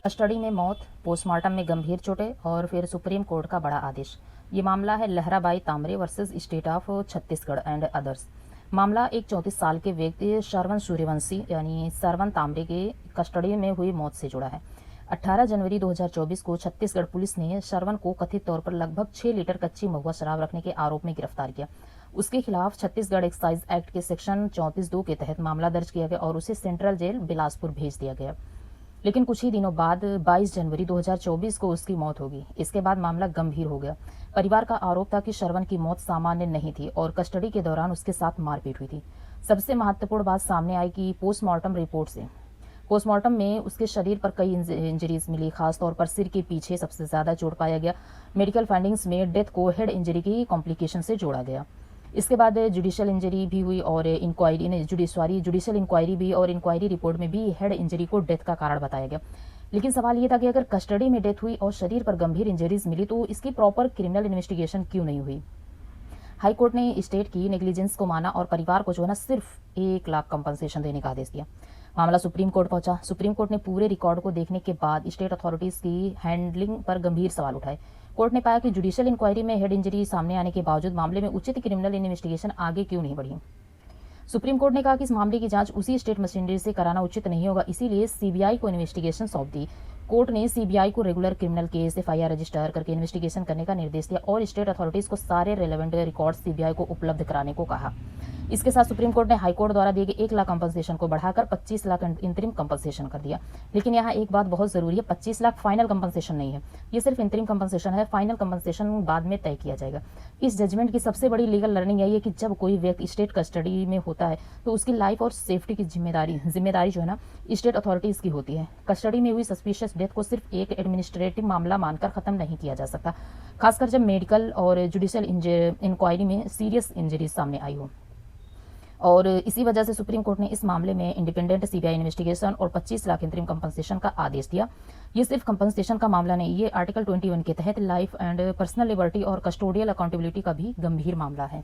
Custody में मौत, postmortem में गंभीर चोटें और फिर सुप्रीम कोर्ट का बड़ा आदेश। ये मामला है Lahrabai Tambre versus state of Chhattisgarh and others. मामला एक 34 साल के व्यक्ति श्रवण सूर्यवंशी यानी श्रवण तांबरे के कस्टडी में हुई मौत से जुड़ा है। 18 जनवरी 2024 को छत्तीसगढ़ पुलिस ने श्रवण को कथित तौर पर लगभग 6 लीटर कच्ची महुआ शराब रखने के आरोप में गिरफ्तार किया। उसके खिलाफ छत्तीसगढ़ एक्साइज एक्ट के सेक्शन 34(2) के तहत मामला दर्ज किया गया और उसे सेंट्रल जेल बिलासपुर भेज दिया गया। लेकिन कुछ ही दिनों बाद 22 जनवरी 2024 को उसकी मौत होगी। इसके बाद मामला गंभीर हो गया। परिवार का आरोप था कि श्रवण की मौत सामान्य नहीं थी और कस्टडी के दौरान उसके साथ मारपीट हुई थी। सबसे महत्वपूर्ण बात सामने आई कि पोस्टमार्टम रिपोर्ट से पोस्टमार्टम में उसके शरीर पर कई इंजरीज मिली, खासतौर पर सिर के पीछे सबसे ज्यादा चोट पाया गया। मेडिकल फाइंडिंग्स में डेथ को हेड इंजरी की कॉम्प्लिकेशन से जोड़ा गया। इसके बाद जुडिशियल इंजरी भी हुई और जुडिशियल इंक्वायरी भी, और इंक्वायरी रिपोर्ट में भी हेड इंजरी को डेथ का कारण बताया गया। लेकिन सवाल ये था कि अगर कस्टडी में डेथ हुई और शरीर पर गंभीर इंजरीज मिली तो इसकी प्रॉपर क्रिमिनल इन्वेस्टिगेशन क्यों नहीं हुई। हाई कोर्ट ने स्टेट की नेग्लिजेंस को माना और परिवार को जो है ना सिर्फ 1 लाख कंपनसेशन देने का आदेश दिया। मामला सुप्रीम कोर्ट पहुंचा। सुप्रीम कोर्ट ने पूरे रिकॉर्ड को देखने के बाद स्टेट अथॉरिटीज की हैंडलिंग पर गंभीर सवाल उठाए। कोर्ट ने पाया कि जुडिशियल इंक्वायरी में हेड इंजरी सामने आने के बावजूद मामले में उचित क्रिमिनल इन्वेस्टिगेशन आगे क्यों नहीं बढ़ी। सुप्रीम कोर्ट ने कहा कि इस मामले की जांच उसी स्टेट मशीनरी से कराना उचित नहीं होगा, इसीलिए सीबीआई को इन्वेस्टिगेशन सौंप दी। कोर्ट ने सीबीआई को regular criminal case FIR register करके इन्वेस्टिगेशन करने का निर्देश दिया और स्टेट अथॉरिटीज को सारे रेलेवेंट रिकॉर्ड सीबीआई को उपलब्ध कराने को कहा। इसके साथ सुप्रीम कोर्ट ने हाईकोर्ट द्वारा दिए गए 1 लाख कंपनसेशन को बढ़ाकर 25 लाख इंतरिम कंपनसेशन कर दिया। लेकिन यहाँ एक बात बहुत जरूरी है, 25 लाख फाइनल कंपनसेशन नहीं है, ये सिर्फ इंतरिम कंपनसेशन है। फाइनल कंपनसेशन बाद में तय किया जाएगा। इस जजमेंट की सबसे बड़ी लीगल लर्निंग यही है कि जब कोई व्यक्ति स्टेट कस्टडी में होता है तो उसकी लाइफ और सेफ्टी की जिम्मेदारी जो है ना स्टेट अथॉरिटीज की होती है। कस्टडी में हुई सस्पिशियस डेथ को सिर्फ एक एडमिनिस्ट्रेटिव मामला मानकर खत्म नहीं किया जा सकता, खासकर जब मेडिकल और जुडिशियल इंक्वायरी में सीरियस इंजरीज सामने आई हो। और इसी वजह से सुप्रीम कोर्ट ने इस मामले में इंडिपेंडेंट सीबीआई इन्वेस्टिगेशन और 25 लाख इंतरिम कंपनसेशन का आदेश दिया। ये सिर्फ कंपनसेशन का मामला नहीं, ये आर्टिकल 21 के तहत लाइफ एंड पर्सनल लिबर्टी और कस्टोडियल अकाउंटेबिलिटी का भी गंभीर मामला है।